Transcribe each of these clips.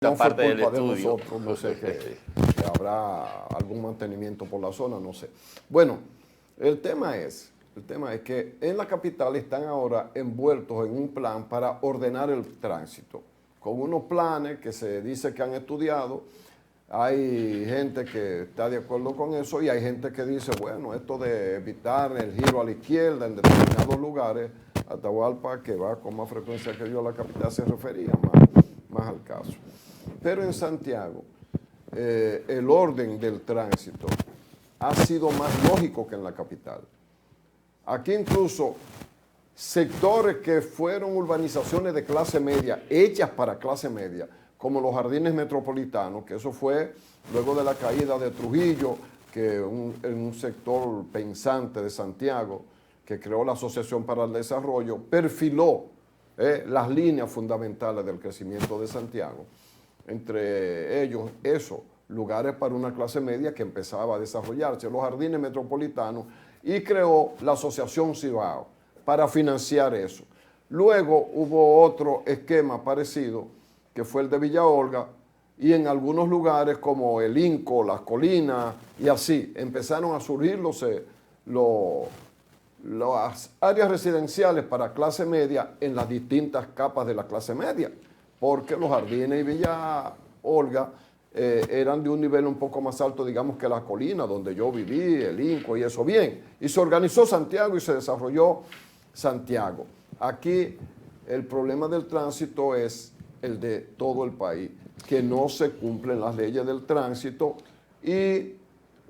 No fue parte del culpa de estudio. nosotros, no sé que habrá algún mantenimiento por la zona, no sé. Bueno, el tema es que en la capital están ahora envueltos en un plan para ordenar el tránsito, con unos planes que se dice que han estudiado. Hay gente que está de acuerdo con eso y hay gente que dice, bueno, esto de evitar el giro a la izquierda en determinados lugares, Atahualpa, que va con más frecuencia que yo a la capital, se refería más al caso. Pero en Santiago, el orden del tránsito ha sido más lógico que en la capital. Aquí incluso sectores que fueron urbanizaciones de clase media, hechas para clase media, como los jardines metropolitanos, que eso fue luego de la caída de Trujillo, que en un sector pensante de Santiago, que creó la Asociación para el Desarrollo, perfiló las líneas fundamentales del crecimiento de Santiago. Entre ellos, eso, lugares para una clase media que empezaba a desarrollarse, los jardines metropolitanos, y creó la Asociación Cibao para financiar eso. Luego hubo otro esquema parecido, que fue el de Villa Olga, y en algunos lugares como el Inco, Las Colinas, y así, empezaron a surgir las áreas residenciales para clase media en las distintas capas de la clase media, porque los jardines y Villa Olga eran de un nivel un poco más alto, digamos, que la colina donde yo viví, el Inco y eso. Bien, y se organizó Santiago y se desarrolló Santiago. Aquí el problema del tránsito es el de todo el país, que no se cumplen las leyes del tránsito y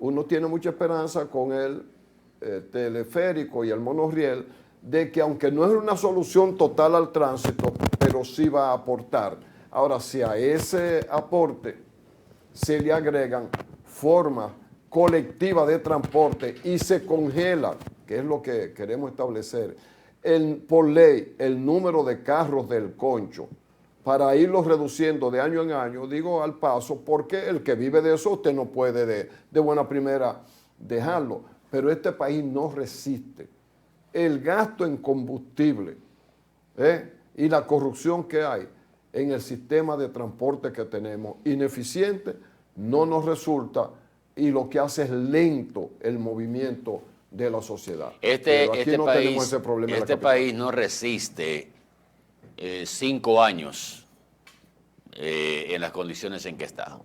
uno tiene mucha esperanza con el teleférico y el monorriel de que aunque no es una solución total al tránsito, pero sí va a aportar. Ahora, si a ese aporte se le agregan formas colectivas de transporte y se congela, que es lo que queremos establecer, por ley, el número de carros del concho, para irlos reduciendo de año en año, digo al paso, porque el que vive de eso usted no puede de buena primera dejarlo, pero este país no resiste. El gasto en combustible y la corrupción que hay en el sistema de transporte que tenemos, ineficiente, no nos resulta y lo que hace es lento el movimiento de la sociedad. Pero aquí no tenemos ese problema en la capital. País no resiste 5 años en las condiciones en que está.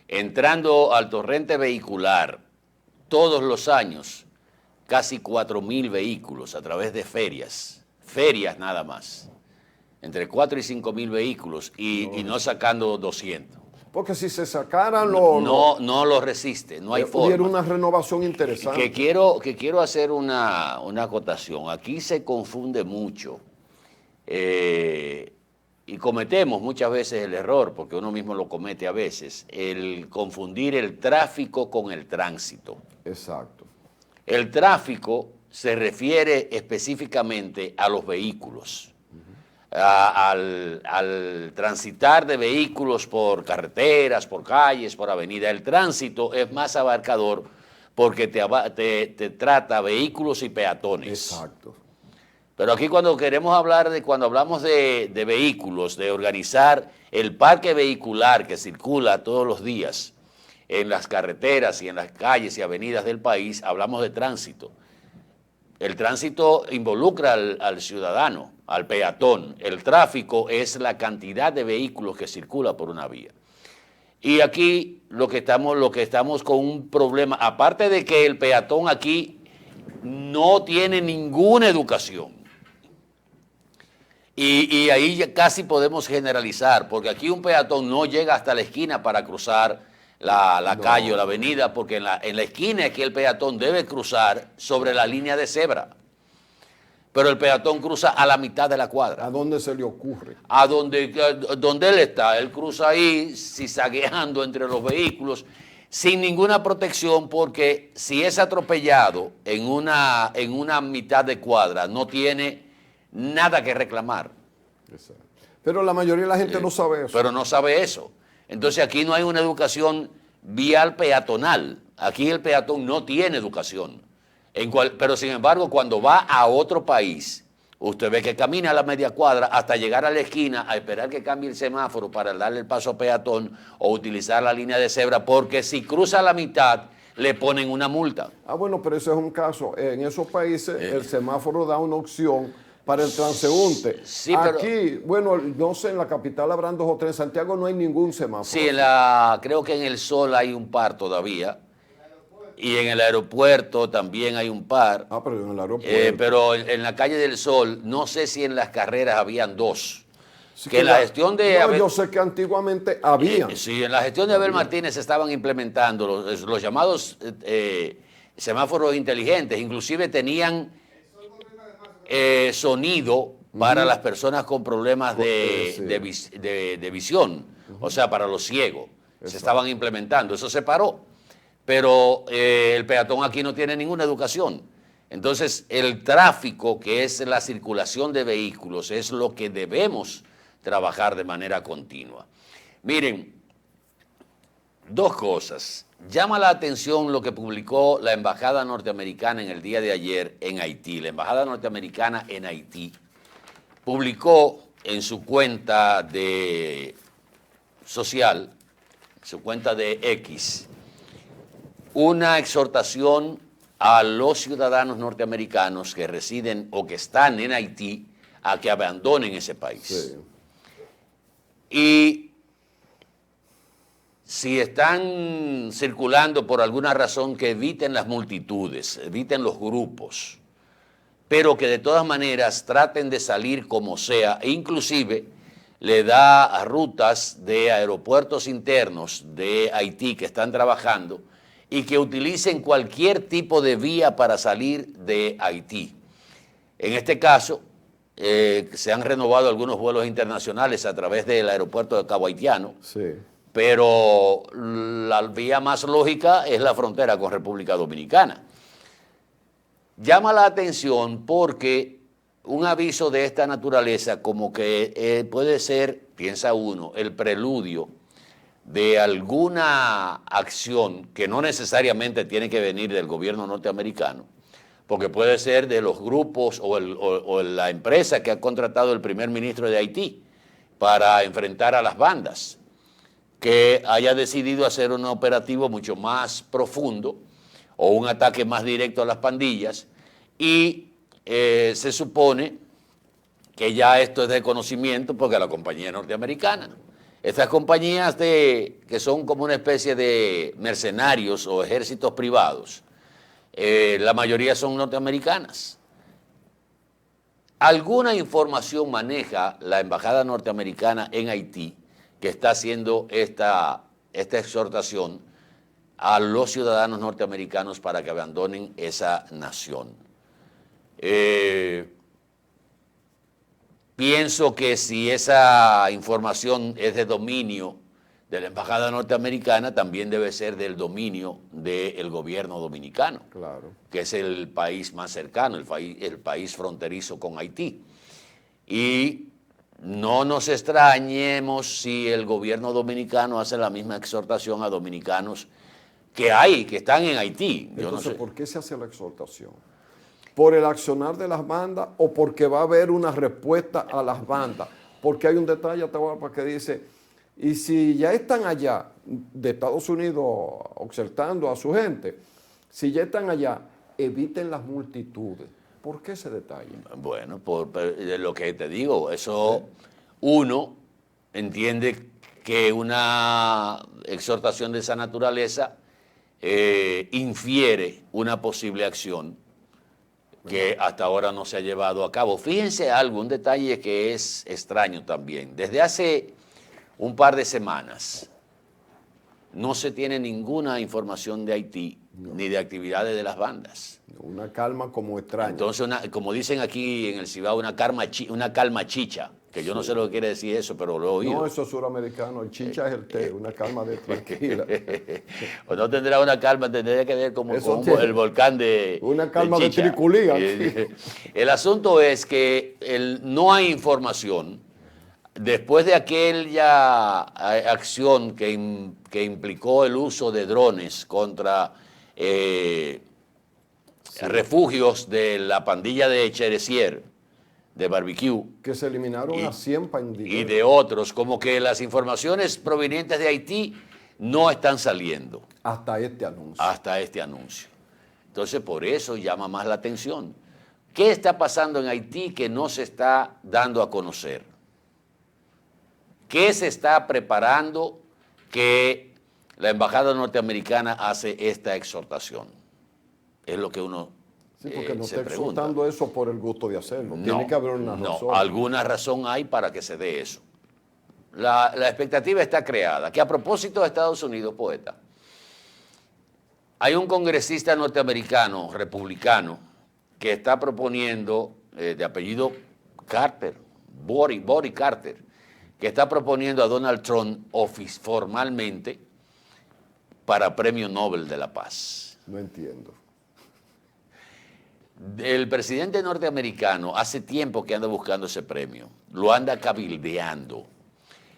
Entrando al torrente vehicular todos los años, casi 4.000 vehículos a través de ferias nada más, entre 4 y 5.000 vehículos y no sacando 200. Porque si se sacaran no lo resiste, no hay forma. Hubiera una renovación interesante. Que quiero hacer una acotación. Aquí se confunde mucho y cometemos muchas veces el error, porque uno mismo lo comete a veces, el confundir el tráfico con el tránsito. Exacto. El tráfico se refiere específicamente a los vehículos. Al transitar de vehículos por carreteras, por calles, por avenidas. El tránsito es más abarcador porque te trata vehículos y peatones. Exacto. Pero aquí cuando hablamos de vehículos, de organizar el parque vehicular que circula todos los días en las carreteras y en las calles y avenidas del país, hablamos de tránsito. El tránsito involucra al ciudadano, al peatón. El tráfico es la cantidad de vehículos que circula por una vía. Y aquí lo que estamos con un problema, aparte de que el peatón aquí no tiene ninguna educación. Y ahí ya casi podemos generalizar, porque aquí un peatón no llega hasta la esquina para cruzar la calle o la avenida, porque en la esquina es que el peatón debe cruzar sobre la línea de cebra. Pero el peatón cruza a la mitad de la cuadra. ¿A dónde se le ocurre? A donde él está. Él cruza ahí, zigzagueando entre los vehículos, sin ninguna protección, porque si es atropellado en una mitad de cuadra, no tiene nada que reclamar. Exacto. Pero la mayoría de la gente no sabe eso. Pero no sabe eso. Entonces aquí no hay una educación vial peatonal. Aquí el peatón no tiene educación. Pero sin embargo, cuando va a otro país usted ve que camina a la media cuadra hasta llegar a la esquina a esperar que cambie el semáforo para darle el paso a peatón o utilizar la línea de cebra, porque si cruza la mitad le ponen una multa. Ah, bueno, pero ese es un caso. En esos países el semáforo da una opción para el transeúnte. Sí, aquí, bueno, no sé, en la capital habrán 2 o 3, en Santiago no hay ningún semáforo. Sí, creo que en el Sol hay un par todavía. Y en el aeropuerto también hay un par. Ah, pero en el aeropuerto. Pero en la calle del Sol, no sé si en las carreras habían 2. Sí, que la gestión de no, yo sé que antiguamente había. Sí, en la gestión de Abel Martínez se estaban implementando los llamados semáforos inteligentes. Inclusive tenían sonido para las personas con problemas de visión, o sea, para los ciegos. Se estaban implementando. Eso se paró. Pero el peatón aquí no tiene ninguna educación. Entonces, el tráfico, que es la circulación de vehículos, es lo que debemos trabajar de manera continua. Miren, 2 cosas. Llama la atención lo que publicó la Embajada Norteamericana en el día de ayer en Haití. La Embajada Norteamericana en Haití publicó en su cuenta social, su cuenta de X, una exhortación a los ciudadanos norteamericanos que residen o que están en Haití a que abandonen ese país. Sí. Y si están circulando por alguna razón, que eviten las multitudes, eviten los grupos, pero que de todas maneras traten de salir como sea, e inclusive le da a rutas de aeropuertos internos de Haití que están trabajando y que utilicen cualquier tipo de vía para salir de Haití. En este caso, se han renovado algunos vuelos internacionales a través del aeropuerto de Cabo Haitiano, Sí. pero la vía más lógica es la frontera con República Dominicana. Llama la atención porque un aviso de esta naturaleza como que puede ser, piensa uno, el preludio de alguna acción que no necesariamente tiene que venir del gobierno norteamericano, porque puede ser de los grupos o la empresa que ha contratado el primer ministro de Haití para enfrentar a las bandas, que haya decidido hacer un operativo mucho más profundo o un ataque más directo a las pandillas, y se supone que ya esto es de conocimiento porque la compañía es norteamericana. Estas compañías que son como una especie de mercenarios o ejércitos privados, la mayoría son norteamericanas. Alguna información maneja la Embajada Norteamericana en Haití, que está haciendo esta exhortación a los ciudadanos norteamericanos para que abandonen esa nación. Pienso que si esa información es de dominio de la Embajada Norteamericana, también debe ser del dominio del gobierno dominicano, Claro. que es el país más cercano, el país fronterizo con Haití. Y no nos extrañemos si el gobierno dominicano hace la misma exhortación a dominicanos que están en Haití. Yo Entonces, no sé. ¿por qué se hace la exhortación? ¿Por el accionar de las bandas o porque va a haber una respuesta a las bandas? Porque hay un detalle, Atahualpa, que dice, y si ya están allá, de Estados Unidos, exhortando a su gente, si ya están allá, eviten las multitudes. ¿Por qué ese detalle? Bueno, por lo que te digo, eso uno entiende que una exhortación de esa naturaleza infiere una posible acción que hasta ahora no se ha llevado a cabo. Fíjense algo, un detalle que es extraño también. Desde hace un par de semanas no se tiene ninguna información de Haití ni de actividades de las bandas. Una calma como extraña. Entonces, como dicen aquí en el Cibao, una calma chicha, que yo no sé lo que quiere decir eso, pero lo he oído. No, eso es suramericano, el chicha es el té, una calma de tranquila. O no tendrá una calma, tendría que ver como el volcán de una calma de Chicha. triculía. El asunto es que no hay información. Después de aquella acción que implicó el uso de drones contra refugios de la pandilla de Cheresier, de barbecue. Que se eliminaron a 100 pandilleros. Y de otros, como que las informaciones provenientes de Haití no están saliendo. Hasta este anuncio. Hasta este anuncio. Entonces, por eso llama más la atención. ¿Qué está pasando en Haití que no se está dando a conocer? ¿Qué se está preparando que la embajada norteamericana hace esta exhortación? Es lo que uno Sí, porque no se está pregunta. exhortando eso por el gusto de hacerlo. Tiene que haber una razón. No, alguna razón hay para que se dé eso. La expectativa está creada. Que a propósito de Estados Unidos, poeta, hay un congresista norteamericano, republicano, que está proponiendo, de apellido Carter, Body Carter, que está proponiendo a Donald Trump formalmente para Premio Nobel de la Paz. No entiendo. El presidente norteamericano hace tiempo que anda buscando ese premio, lo anda cabildeando.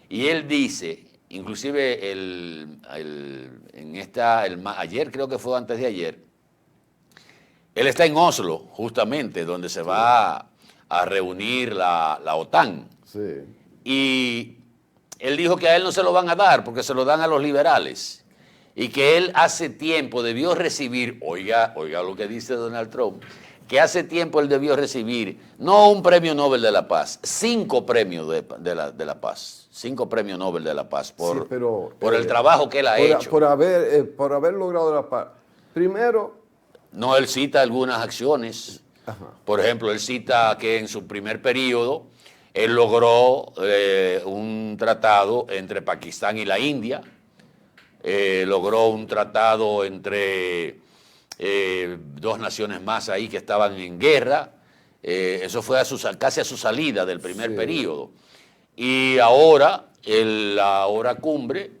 Y él dice, inclusive ayer, creo que fue antes de ayer, él está en Oslo, justamente, donde se va a reunir la OTAN. Sí. Y él dijo que a él no se lo van a dar porque se lo dan a los liberales. Y que él hace tiempo debió recibir, oiga lo que dice Donald Trump, que hace tiempo él debió recibir, no un premio Nobel de la Paz, 5 premios de la Paz, 5 premios Nobel de la Paz por el trabajo que él ha hecho. Por haber logrado la paz. Primero... No, él cita algunas acciones. Ajá. Por ejemplo, él cita que en su primer periodo él logró un tratado entre Pakistán y la India, logró un tratado entre 2 naciones más ahí que estaban en guerra. Eso fue casi a su salida del primer periodo. Y ahora, la hora cumbre,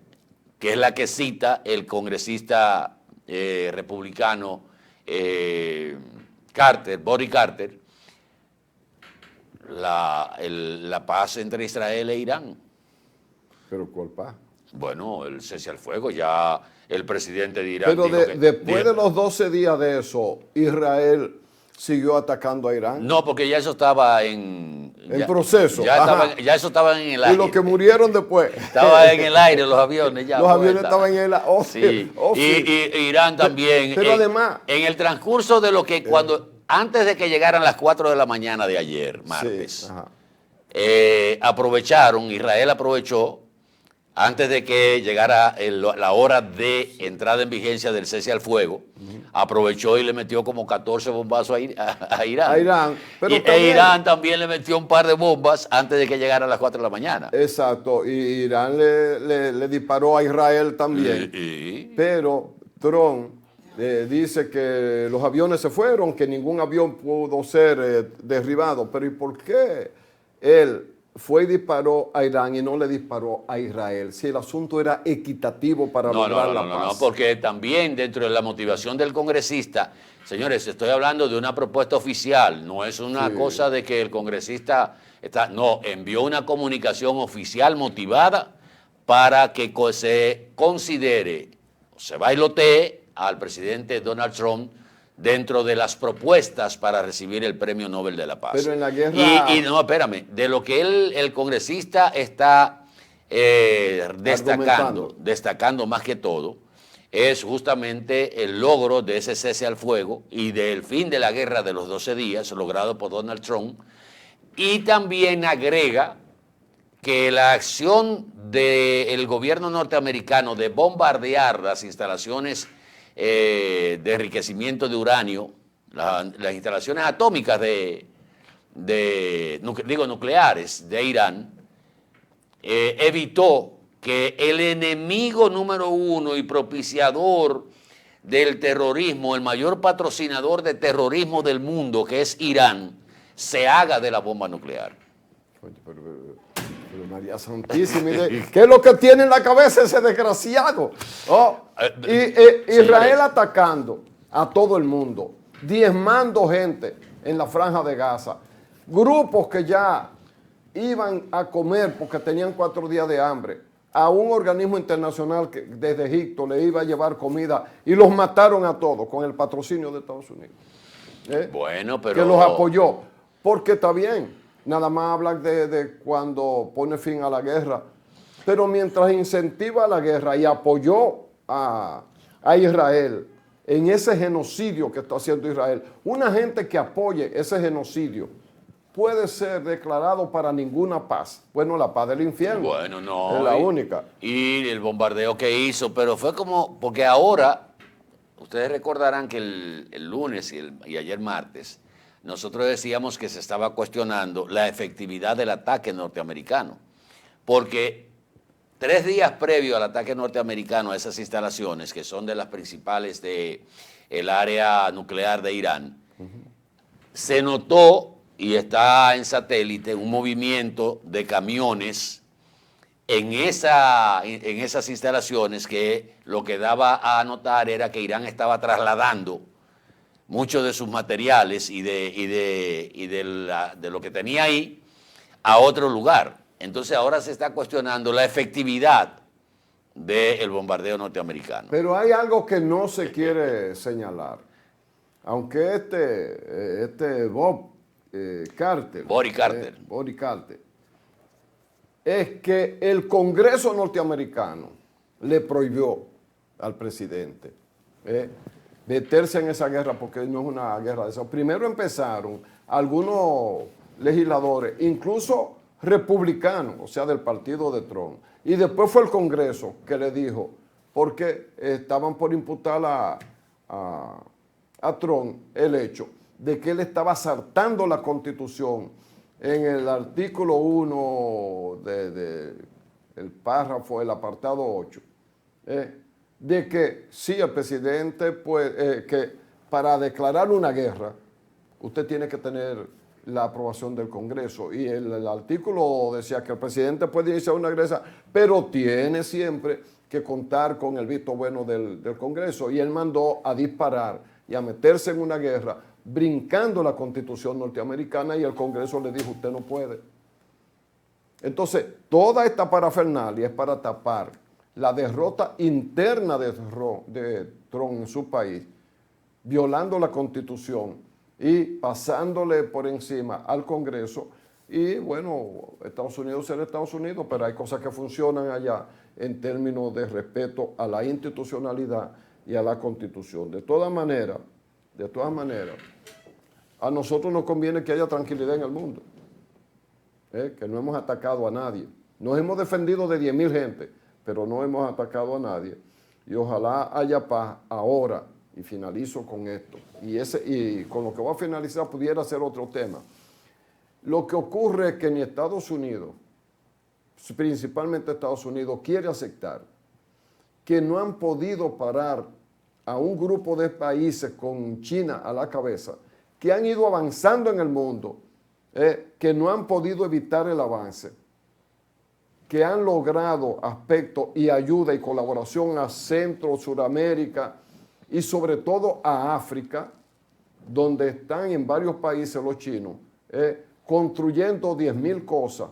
que es la que cita el congresista republicano Body Carter, la paz entre Israel e Irán. ¿Pero cuál paz? Bueno, el cese al fuego, ya el presidente de Irán Pero dijo que, después de los 12 días de eso, Israel siguió atacando a Irán. No, porque ya eso estaba en proceso. Ya eso estaba en el aire. Y los que murieron después. Estaba en el aire los aviones ya. Los aviones estaban en el aire. Sí. Y Irán también. Pero además... En el transcurso de lo que antes de que llegaran las 4 de la mañana de ayer, martes, Israel aprovechó, antes de que llegara la hora de entrada en vigencia del cese al fuego, aprovechó y le metió como 14 bombazos a Irán. A Irán. Pero Irán también le metió un par de bombas antes de que llegaran las 4 de la mañana. Exacto. Y Irán le disparó a Israel también. Pero Trump dice que los aviones se fueron, que ningún avión pudo ser derribado. Pero ¿y por qué él fue y disparó a Irán y no le disparó a Israel? Si el asunto era equitativo para lograr la paz. No, porque también dentro de la motivación del congresista, señores, estoy hablando de una propuesta oficial, no es una cosa de que el congresista envió una comunicación oficial motivada para que se considere, se bailotee al presidente Donald Trump dentro de las propuestas para recibir el Premio Nobel de la Paz. Pero en la guerra... Y no, espérame, de lo que el congresista está destacando más que todo, es justamente el logro de ese cese al fuego y del fin de la guerra de los 12 días logrado por Donald Trump, y también agrega que la acción del gobierno norteamericano de bombardear las instalaciones de enriquecimiento de uranio, las instalaciones atómicas nucleares de Irán, evitó que el enemigo número 1 y propiciador del terrorismo, el mayor patrocinador de terrorismo del mundo, que es Irán, se haga de la bomba nuclear. Pero María Santísima, ¿qué es lo que tiene en la cabeza ese desgraciado? Israel atacando a todo el mundo, diezmando gente en la franja de Gaza, grupos que ya iban a comer porque tenían 4 días de hambre, a un organismo internacional que desde Egipto le iba a llevar comida y los mataron a todos con el patrocinio de Estados Unidos. Bueno, pero... Que los apoyó, porque está bien. nada más habla de cuando pone fin a la guerra. Pero mientras incentiva la guerra y apoyó a Israel en ese genocidio que está haciendo Israel, una gente que apoye ese genocidio puede ser declarado para ninguna paz. Bueno, la paz del infierno. Bueno, no. Es la única. Y el bombardeo que hizo, pero fue como, porque ahora, ustedes recordarán que el lunes y ayer martes, nosotros decíamos que se estaba cuestionando la efectividad del ataque norteamericano, porque 3 días previo al ataque norteamericano a esas instalaciones, que son de las principales del área nuclear de Irán, se notó, y está en satélite, un movimiento de camiones en esas instalaciones que lo que daba a notar era que Irán estaba trasladando muchos de sus materiales y de lo que tenía ahí a otro lugar. Entonces ahora se está cuestionando la efectividad del bombardeo norteamericano. Pero hay algo que no se quiere señalar. Aunque Bobby Carter, es que el Congreso norteamericano le prohibió al presidente meterse en esa guerra, porque no es una guerra de eso. Primero empezaron algunos legisladores, incluso republicanos, o sea, del partido de Trump, y después fue el Congreso que le dijo, porque estaban por imputar a Trump el hecho de que él estaba saltando la Constitución en el artículo 1 el párrafo, el apartado 8, de que sí, el presidente, pues, que para declarar una guerra, usted tiene que tener la aprobación del Congreso. Y el artículo decía que el presidente puede iniciar una guerra, pero tiene siempre que contar con el visto bueno del Congreso. Y él mandó a disparar y a meterse en una guerra brincando la Constitución norteamericana, y el Congreso le dijo, usted no puede. Entonces, toda esta parafernalia es para tapar la derrota interna de Trump en su país, violando la Constitución y pasándole por encima al Congreso. Y bueno, Estados Unidos será Estados Unidos, pero hay cosas que funcionan allá en términos de respeto a la institucionalidad y a la Constitución. De todas maneras, a nosotros nos conviene que haya tranquilidad en el mundo, que no hemos atacado a nadie. Nos hemos defendido de 10.000 gente, pero no hemos atacado a nadie. Y ojalá haya paz ahora, y finalizo con esto. Y con lo que voy a finalizar pudiera ser otro tema. Lo que ocurre es que ni Estados Unidos, principalmente Estados Unidos, quiere aceptar que no han podido parar a un grupo de países con China a la cabeza, que han ido avanzando en el mundo, que no han podido evitar el avance, que han logrado aspectos y ayuda y colaboración a Centro, Suramérica y sobre todo a África, donde están en varios países los chinos, construyendo 10.000 cosas,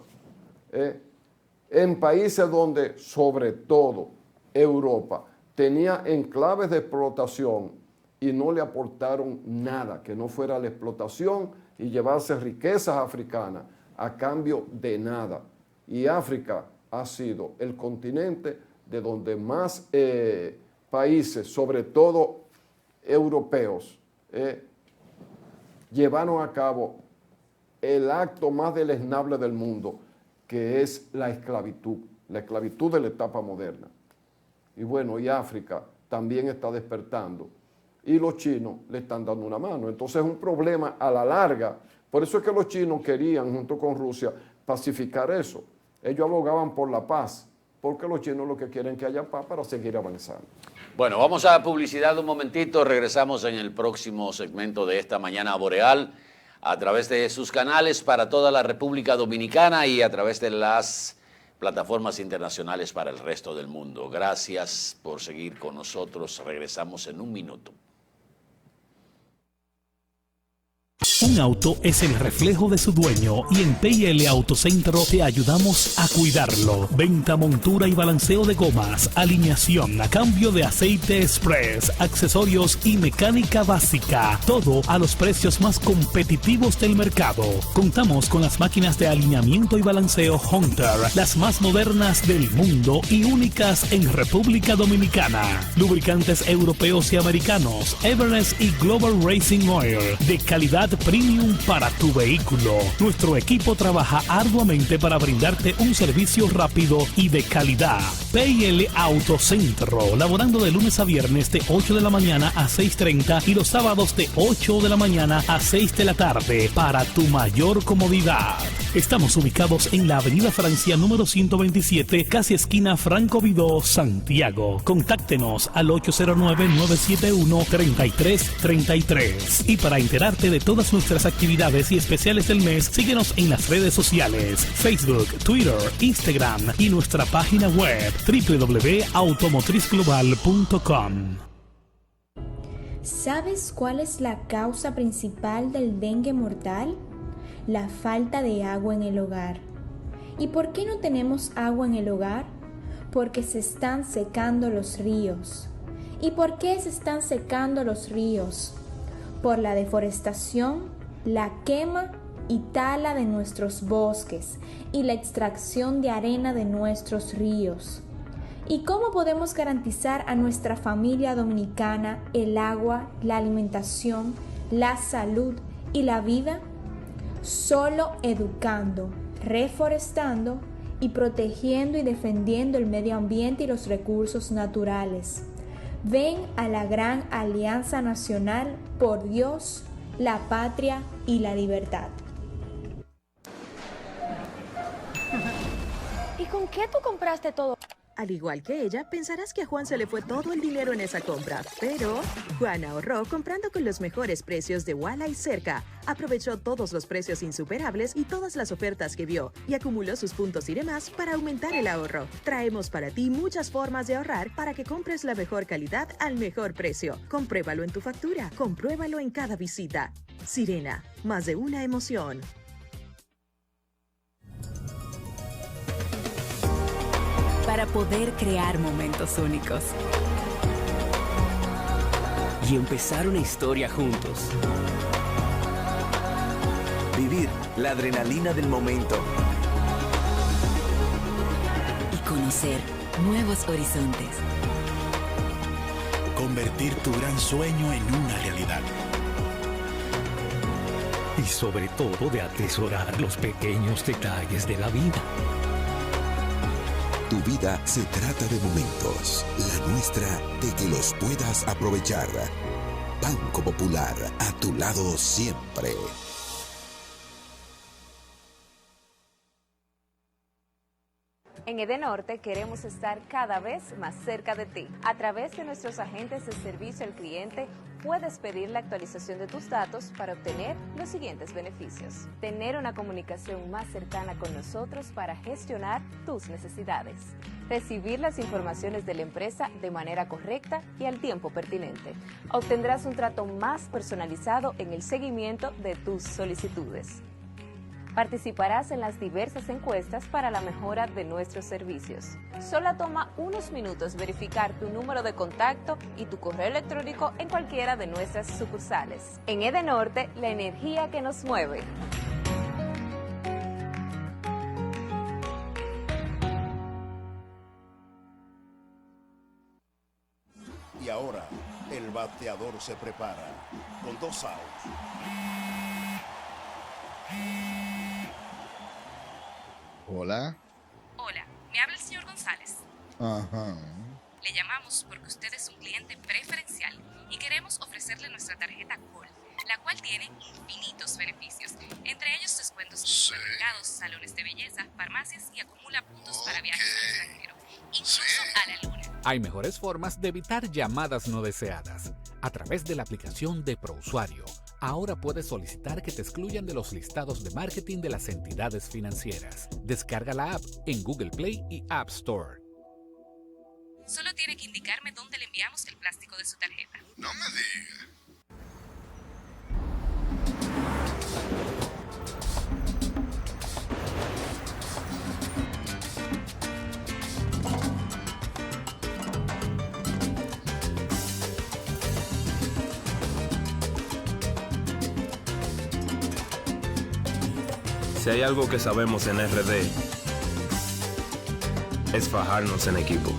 en países donde, sobre todo, Europa tenía enclaves de explotación y no le aportaron nada que no fuera la explotación y llevarse riquezas africanas a cambio de nada. Y África ha sido el continente de donde más países, sobre todo europeos, llevaron a cabo el acto más deleznable del mundo, que es la esclavitud de la etapa moderna. Y bueno, y África también está despertando, y los chinos le están dando una mano. Entonces es un problema a la larga. Por eso es que los chinos querían, junto con Rusia, pacificar eso. Ellos abogaban por la paz, porque los chinos lo que quieren es que haya paz para seguir avanzando. Bueno, vamos a publicidad un momentito, regresamos en el próximo segmento de esta Mañana Boreal, a través de sus canales para toda la República Dominicana y a través de las plataformas internacionales para el resto del mundo. Gracias por seguir con nosotros. Regresamos en un minuto. Un Un auto es el reflejo de su dueño y en PIL Autocentro te ayudamos a cuidarlo. Venta, montura y balanceo de gomas, alineación, cambio de aceite express, accesorios y mecánica básica. Todo a los precios más competitivos del mercado. Contamos con las máquinas de alineamiento y balanceo Hunter, las más modernas del mundo y únicas en República Dominicana. Lubricantes europeos y americanos, Everness y Global Racing Oil, de calidad premium para tu vehículo. Nuestro equipo trabaja arduamente para brindarte un servicio rápido y de calidad. PIL Autocentro, laborando de lunes a viernes de 8 de la mañana a 6:30 y los sábados de 8 de la mañana a 6 de la tarde para tu mayor comodidad. Estamos ubicados en la Avenida Francia número 127, casi esquina Franco Vidó, Santiago. Contáctenos al 809-971-3333. Y para enterarte de todas nuestras actividades y especiales del mes, síguenos en las redes sociales, Facebook, Twitter, Instagram y nuestra página web www.automotrizglobal.com. ¿Sabes cuál es la causa principal del dengue mortal? La falta de agua en el hogar. ¿Y por qué no tenemos agua en el hogar? Porque se están secando los ríos. ¿Y por qué se están secando los ríos? Por la deforestación, la quema y tala de nuestros bosques y la extracción de arena de nuestros ríos. ¿Y cómo podemos garantizar a nuestra familia dominicana el agua, la alimentación, la salud y la vida? Solo educando, reforestando y protegiendo y defendiendo el medio ambiente y los recursos naturales. Ven a la gran Alianza Nacional por Dios, la Patria y la Libertad. ¿Y con qué tú compraste todo? Al igual que ella, pensarás que a Juan se le fue todo el dinero en esa compra, pero Juan ahorró comprando con los mejores precios de Walla y Cerca. Aprovechó todos los precios insuperables y todas las ofertas que vio y acumuló sus puntos y demás para aumentar el ahorro. Traemos para ti muchas formas de ahorrar para que compres la mejor calidad al mejor precio. Compruébalo en tu factura, compruébalo en cada visita. Sirena, más de una emoción. Para poder crear momentos únicos y empezar una historia juntos. Vivir la adrenalina del momento y conocer nuevos horizontes. Convertir tu gran sueño en una realidad. Y sobre todo de atesorar los pequeños detalles de la vida. Tu vida se trata de momentos, la nuestra de que los puedas aprovechar. Banco Popular, a tu lado siempre. En Edenorte queremos estar cada vez más cerca de ti. A través de nuestros agentes de servicio al cliente, puedes pedir la actualización de tus datos para obtener los siguientes beneficios. Tener una comunicación más cercana con nosotros para gestionar tus necesidades. Recibir las informaciones de la empresa de manera correcta y al tiempo pertinente. Obtendrás un trato más personalizado en el seguimiento de tus solicitudes. Participarás en las diversas encuestas para la mejora de nuestros servicios. Solo toma unos minutos verificar tu número de contacto y tu correo electrónico en cualquiera de nuestras sucursales. En Edenorte, la energía que nos mueve. Y ahora, el bateador se prepara con 2 outs. Hola. Hola, me habla el señor González. Ajá. Le llamamos porque usted es un cliente preferencial y queremos ofrecerle nuestra tarjeta Gold, la cual tiene infinitos beneficios, entre ellos descuentos en supermercados, salones de belleza, farmacias y acumula puntos para viajes al extranjero, incluso a la luna. Hay mejores formas de evitar llamadas no deseadas. A través de la aplicación de ProUsuario, ahora puedes solicitar que te excluyan de los listados de marketing de las entidades financieras. Descarga la app en Google Play y App Store. Solo tiene que indicarme dónde le enviamos el plástico de su tarjeta. No me diga. Si hay algo que sabemos en RD, es fajarnos en equipo.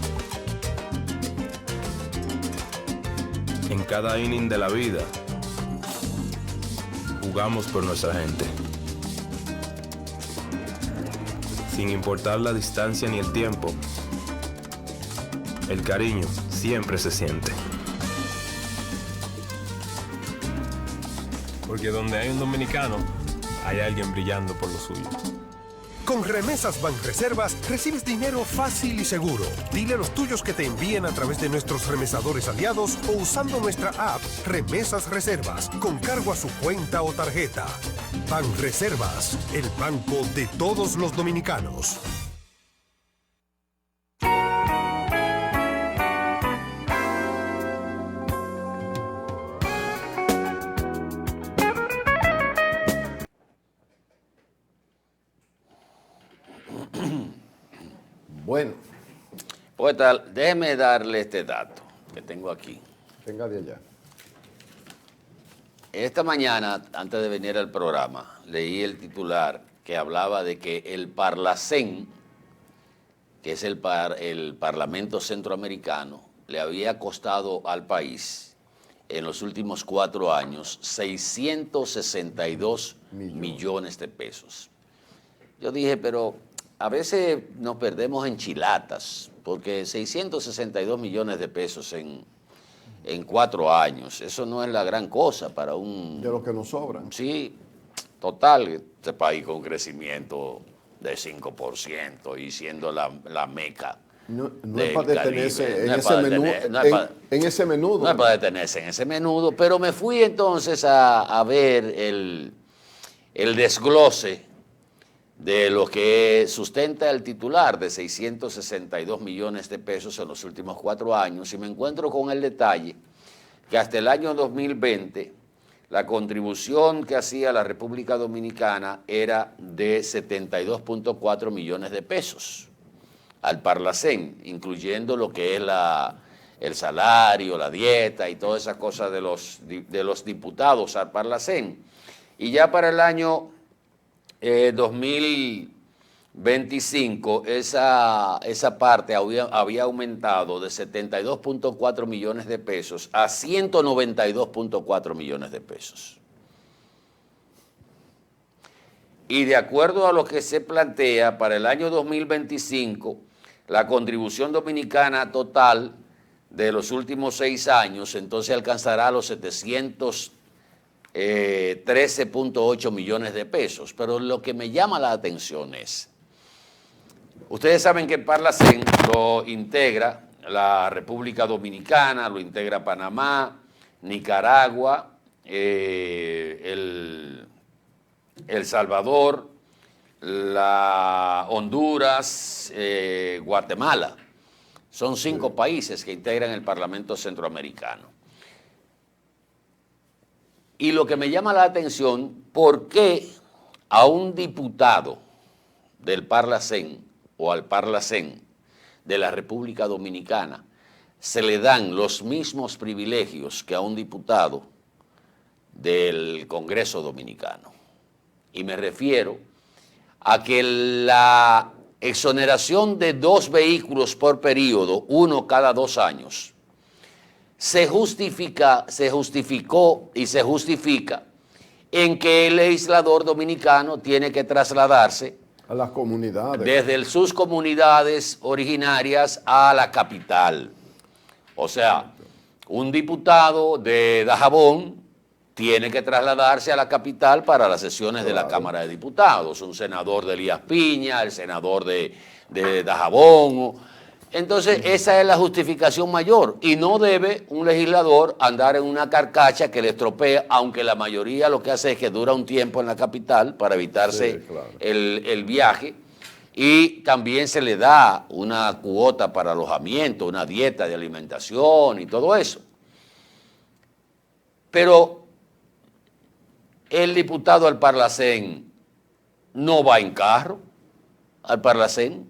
En cada inning de la vida, jugamos por nuestra gente. Sin importar la distancia ni el tiempo, el cariño siempre se siente. Porque donde hay un dominicano, hay alguien brillando por lo suyo. Con Remesas Banreservas recibes dinero fácil y seguro. Dile a los tuyos que te envíen a través de nuestros remesadores aliados o usando nuestra app Remesas Reservas con cargo a su cuenta o tarjeta. Banreservas, el banco de todos los dominicanos. Bueno. Pues déjeme darle este dato que tengo aquí. Venga de allá. Esta mañana, antes de venir al programa, leí el titular que hablaba de que el Parlacén, que es el Parlamento Centroamericano, le había costado al país en los últimos 4 años 662 millones de pesos. Yo dije, pero a veces nos perdemos en chilatas, porque 662 millones de pesos en 4 años, eso no es la gran cosa para un... De lo que nos sobran. Sí, total, este país con crecimiento de 5% y siendo la meca. No es para detenerse en ese menudo. No es para detenerse en ese menudo, pero me fui entonces a ver el desglose de lo que sustenta el titular de 662 millones de pesos en los últimos 4 años, y me encuentro con el detalle que hasta el año 2020 la contribución que hacía la República Dominicana era de 72.4 millones de pesos al Parlacén, incluyendo lo que es el salario, la dieta y todas esas cosas de los diputados al Parlacén. Y ya para el año 2025 esa parte había aumentado de 72.4 millones de pesos a 192.4 millones de pesos. Y de acuerdo a lo que se plantea para el año 2025, la contribución dominicana total de los últimos 6 años entonces alcanzará los 13.8 millones de pesos. Pero lo que me llama la atención es, ustedes saben que el Parlacén lo integra la República Dominicana, lo integra Panamá, Nicaragua, El Salvador, Honduras, Guatemala. Son 5 países que integran el Parlamento Centroamericano. Y lo que me llama la atención, ¿por qué a un diputado del Parlacén o al Parlacén de la República Dominicana se le dan los mismos privilegios que a un diputado del Congreso Dominicano? Y me refiero a que la exoneración de 2 vehículos por periodo, uno cada 2 años, se justificó y se justifica en que el legislador dominicano tiene que trasladarse a las comunidades, desde sus comunidades originarias a la capital. O sea, un diputado de Dajabón tiene que trasladarse a la capital para las sesiones de la Cámara de Diputados. Un senador de Elías Piña, el senador de Dajabón. Entonces, esa es la justificación mayor. Y no debe un legislador andar en una carcacha que le estropea, aunque la mayoría lo que hace es que dura un tiempo en la capital para evitarse el viaje. Y también se le da una cuota para alojamiento, una dieta de alimentación y todo eso. Pero el diputado al Parlacén no va en carro al Parlacén,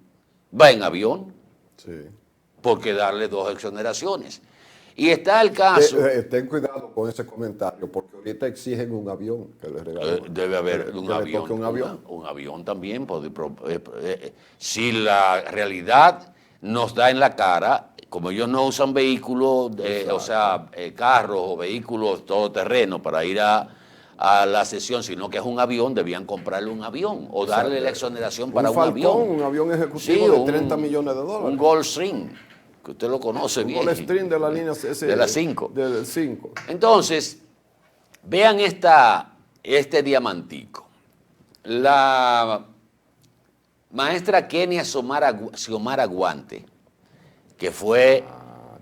va en avión. Sí. Porque darle 2 exoneraciones. Y está el caso... Ten cuidado con ese comentario, porque ahorita exigen un avión que les regalen. Debe haber un avión. Un avión también. Si la realidad nos da en la cara, como ellos no usan vehículos, carros o vehículos todoterreno para ir a la sesión, sino que es un avión, debían comprarle un avión o darle la exoneración para un avión. Un avión ejecutivo de $30 millones. Un Gulfstream, que usted lo conoce bien. Un Gulfstream de la línea de la 5. Del 5. Entonces, vean este diamantico. La maestra Kenia Xiomara Guante, que fue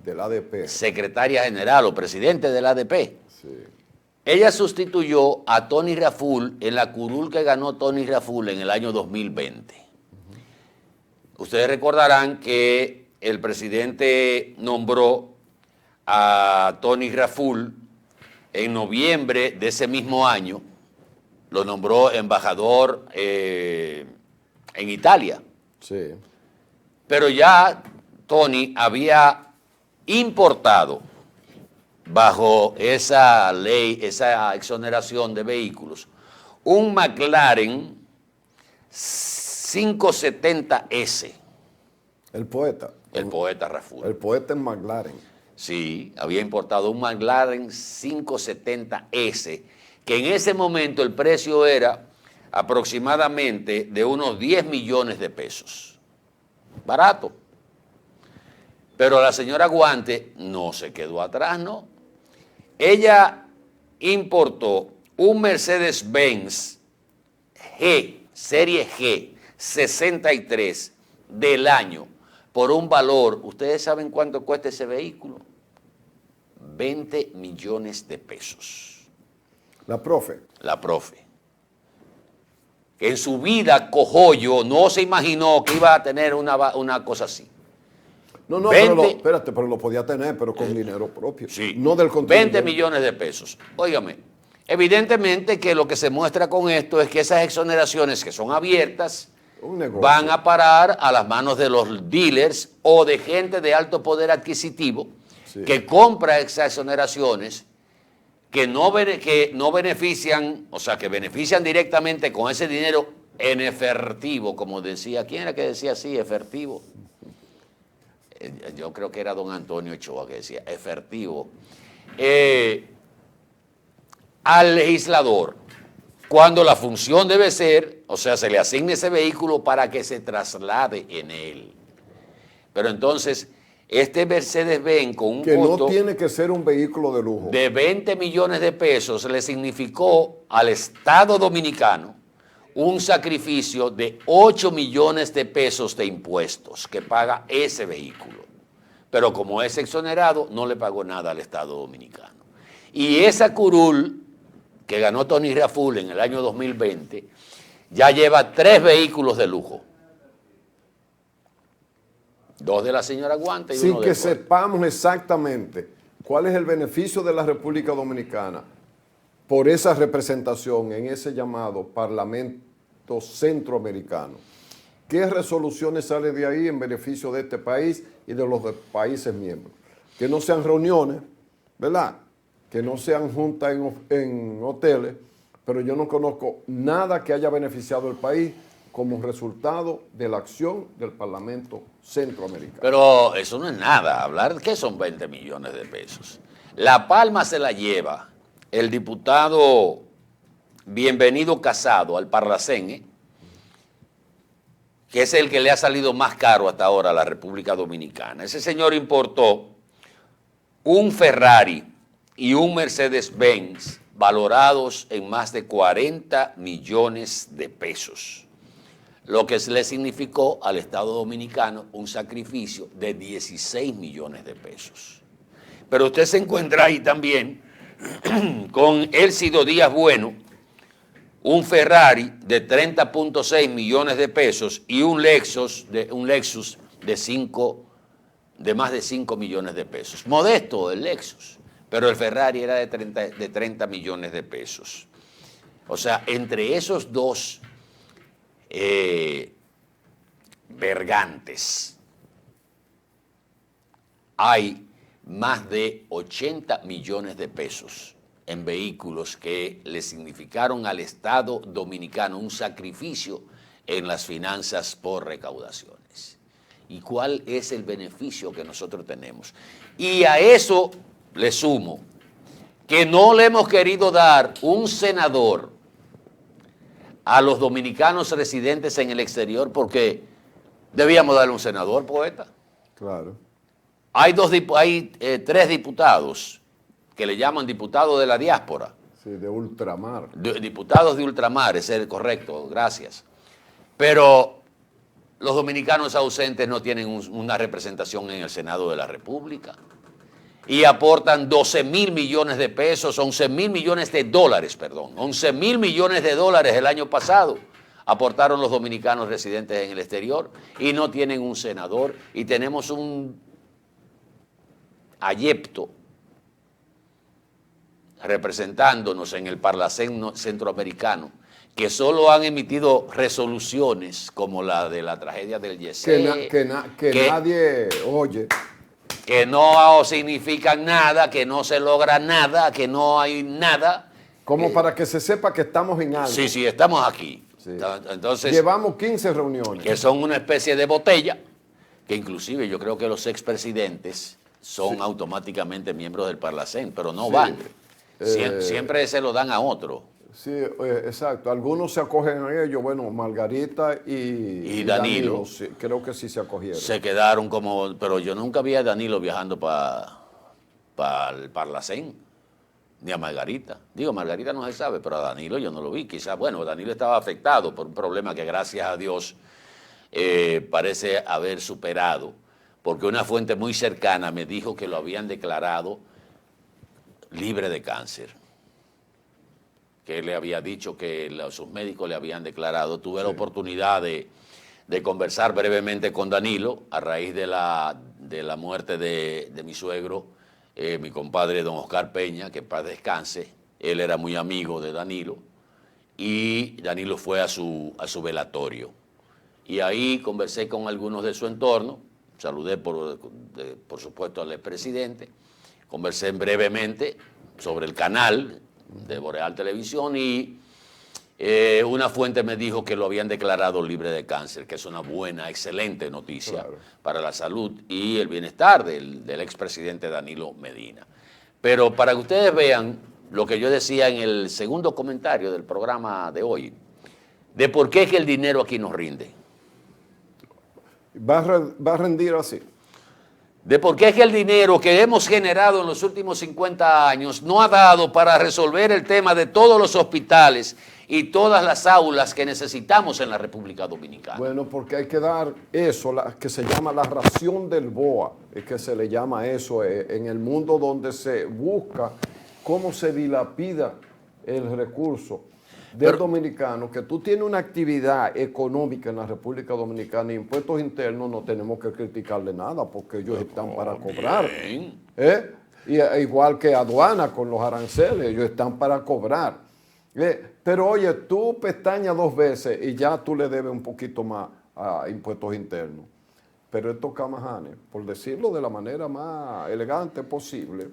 del ADP, secretaria general o presidente del ADP. Sí. Ella sustituyó a Tony Raful en la curul que ganó Tony Raful en el año 2020. Ustedes recordarán que el presidente nombró a Tony Raful en noviembre de ese mismo año, lo nombró embajador en Italia. Sí. Pero ya Tony había importado bajo esa ley, esa exoneración de vehículos, un McLaren 570S. El poeta. El poeta Raful. El poeta en McLaren. Sí, había importado un McLaren 570S, que en ese momento el precio era aproximadamente de unos 10 millones de pesos. Barato. Pero la señora Guante no se quedó atrás, ¿no? Ella importó un Mercedes-Benz G, serie G, 63 del año, por un valor, ¿ustedes saben cuánto cuesta ese vehículo? 20 millones de pesos. La profe. La profe. En su vida, Cojollo no se imaginó que iba a tener una cosa así. No, 20, pero lo podía tener, pero con dinero propio. Sí, no del contribuyente. 20 millones de pesos. Óigame, evidentemente que lo que se muestra con esto es que esas exoneraciones que son abiertas van a parar a las manos de los dealers o de gente de alto poder adquisitivo que compra esas exoneraciones que no benefician, o sea, que benefician directamente con ese dinero en efectivo, como decía, ¿quién era que decía así, efectivo? Yo creo que era don Antonio Ochoa que decía, efectivo. Al legislador, cuando la función debe ser, o sea, se le asigne ese vehículo para que se traslade en él. Pero entonces, este Mercedes-Benz con un costo... no tiene que ser un vehículo de lujo. De 20 millones de pesos le significó al Estado Dominicano un sacrificio de 8 millones de pesos de impuestos que paga ese vehículo. Pero como es exonerado, no le pagó nada al Estado Dominicano. Y esa curul que ganó Tony Raful en el año 2020, ya lleva 3 vehículos de lujo. 2 de la señora Guante y sin uno que de sepamos exactamente cuál es el beneficio de la República Dominicana por esa representación en ese llamado Parlamento Centroamericano. ¿Qué resoluciones salen de ahí en beneficio de este país y de los países miembros? Que no sean reuniones, ¿verdad? Que no sean juntas en hoteles, pero yo no conozco nada que haya beneficiado al país como resultado de la acción del Parlamento Centroamericano. Pero eso no es nada, hablar que son 20 millones de pesos. La palma se la lleva el diputado Bienvenido Casado al Parlacén, que es el que le ha salido más caro hasta ahora a la República Dominicana. Ese señor importó un Ferrari y un Mercedes-Benz valorados en más de 40 millones de pesos, lo que le significó al Estado Dominicano un sacrificio de 16 millones de pesos. Pero usted se encuentra ahí también con Elcido Díaz Bueno, un Ferrari de 30.6 millones de pesos y un Lexus de más de 5 millones de pesos. Modesto el Lexus, pero el Ferrari era de 30 millones de pesos. O sea, entre esos dos bergantes hay más de 80 millones de pesos en vehículos que le significaron al Estado dominicano un sacrificio en las finanzas por recaudaciones. ¿Y cuál es el beneficio que nosotros tenemos? Y a eso le sumo que no le hemos querido dar un senador a los dominicanos residentes en el exterior porque debíamos darle un senador, poeta. Claro. Hay 3 diputados que le llaman diputados de la diáspora. Sí, de ultramar. Diputados de ultramar, ese es el correcto, gracias. Pero los dominicanos ausentes no tienen una representación en el Senado de la República y aportan 12.000 millones de pesos, 11.000 millones de dólares, perdón, 11.000 millones de dólares el año pasado aportaron los dominicanos residentes en el exterior y no tienen un senador y tenemos un ayepto representándonos en el Parlacén centroamericano, que solo han emitido resoluciones como la de la tragedia del Yesé, que nadie oye. Que no significan nada, que no se logra nada, que no hay nada. Como para que se sepa que estamos en algo. Sí, sí, estamos aquí. Sí. Entonces, llevamos 15 reuniones. Que son una especie de botella, que inclusive yo creo que los expresidentes son automáticamente miembros del Parlacén, pero no van. Siempre se lo dan a otro. Sí, exacto. Algunos se acogen a ellos. Bueno, Margarita y Danilo sí, creo que sí se acogieron. Se quedaron como... Pero yo nunca vi a Danilo viajando para el Parlacén, ni a Margarita. Digo, Margarita no se sabe, pero a Danilo yo no lo vi. Quizás, bueno, Danilo estaba afectado por un problema que gracias a Dios parece haber superado, porque una fuente muy cercana me dijo que lo habían declarado libre de cáncer, que le había dicho que sus médicos le habían declarado. Tuve la oportunidad de conversar brevemente con Danilo a raíz de la muerte de mi suegro, mi compadre don Oscar Peña, que paz descanse. Él era muy amigo de Danilo y Danilo fue a su velatorio. Y ahí conversé con algunos de su entorno, saludé por supuesto al expresidente, conversé brevemente sobre el canal de Boreal Televisión y una fuente me dijo que lo habían declarado libre de cáncer, que es una buena, excelente noticia para la salud y el bienestar del expresidente Danilo Medina. Pero para que ustedes vean lo que yo decía en el segundo comentario del programa de hoy, de por qué es que el dinero aquí nos rinde. Va a rendir así. De por qué es que el dinero que hemos generado en los últimos 50 años no ha dado para resolver el tema de todos los hospitales y todas las aulas que necesitamos en la República Dominicana. Bueno, porque hay que dar eso, que se llama la ración del BOA, es que se le llama eso en el mundo donde se busca cómo se dilapida el recurso del dominicano, que tú tienes una actividad económica en la República Dominicana y impuestos internos no tenemos que criticarle nada porque ellos están para cobrar. Y, igual que aduana con los aranceles, ellos están para cobrar. Pero oye, tú pestañas 2 veces y ya tú le debes un poquito más a impuestos internos. Pero estos camajanes, por decirlo de la manera más elegante posible,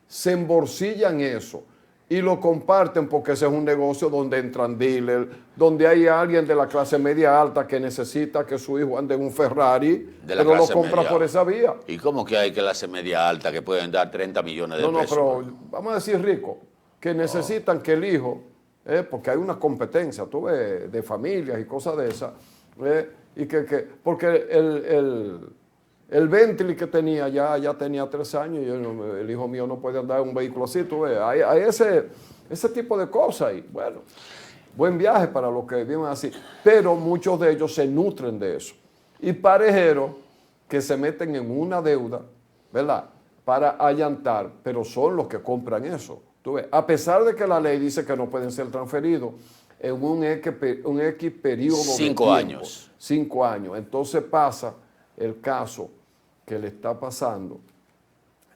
se embolsillan eso y lo comparten porque ese es un negocio donde entran dealers, donde hay alguien de la clase media alta que necesita que su hijo ande en un Ferrari, pero lo compra por esa vía. ¿Y cómo que hay clase media alta que pueden dar 30 millones de pesos? No, pero vamos a decir rico, que necesitan que el hijo, porque hay una competencia, tú ves, de familias y cosas de esas, y porque el Bentley que tenía ya tenía 3 años y el hijo mío no puede andar en un vehículo así, tú ves, hay ese tipo de cosas y bueno, buen viaje para los que viven así, pero muchos de ellos se nutren de eso. Y parejeros que se meten en una deuda, ¿verdad?, para allantar, pero son los que compran eso. Tú ves, a pesar de que la ley dice que no pueden ser transferidos en un X periodo de 5 años. 5 años. Entonces pasa el caso que le está pasando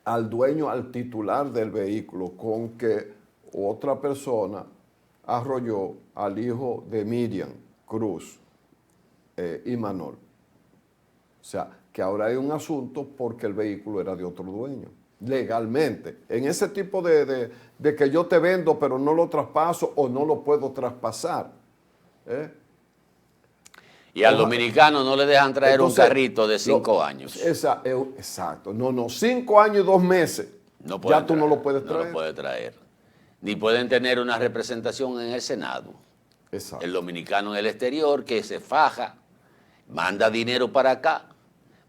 al dueño, al titular del vehículo, con que otra persona arrolló al hijo de Miriam Cruz, Imanol. O sea, que ahora hay un asunto porque el vehículo era de otro dueño, legalmente. En ese tipo de que yo te vendo pero no lo traspaso o no lo puedo traspasar. Y al dominicano no le dejan traer un carrito de 5 años. Exacto. No, 5 años y 2 meses. Ya tú no lo puedes traer. No lo puedes traer. Ni pueden tener una representación en el Senado. Exacto. El dominicano en el exterior que se faja, manda dinero para acá,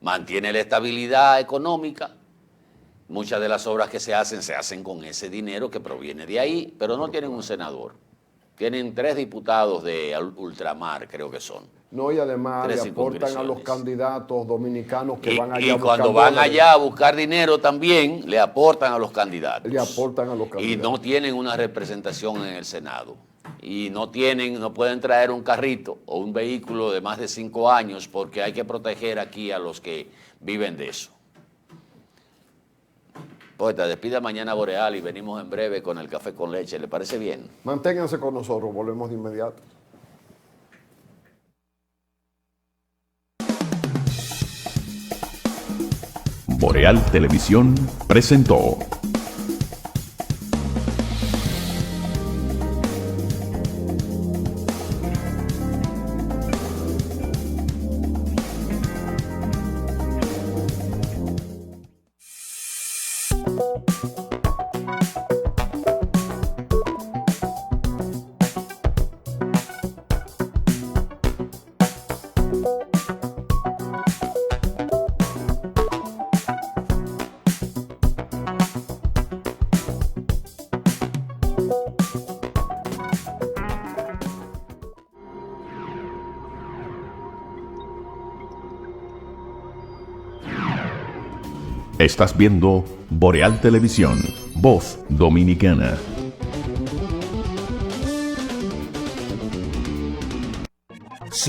mantiene la estabilidad económica. Muchas de las obras que se hacen con ese dinero que proviene de ahí, pero no tienen un senador. Tienen 3 diputados de ultramar, creo que son. No, y además le aportan a los candidatos dominicanos que van allá a buscar. Y cuando van allá a buscar dinero también, le aportan a los candidatos. Le aportan a los candidatos. Y no tienen una representación en el Senado. Y no pueden traer un carrito o un vehículo de más de 5 años porque hay que proteger aquí a los que viven de eso. Poeta, despida mañana Boreal y venimos en breve con el café con leche. ¿Le parece bien? Manténganse con nosotros, volvemos de inmediato. Boreal Televisión presentó Estás viendo Boreal Televisión, voz dominicana.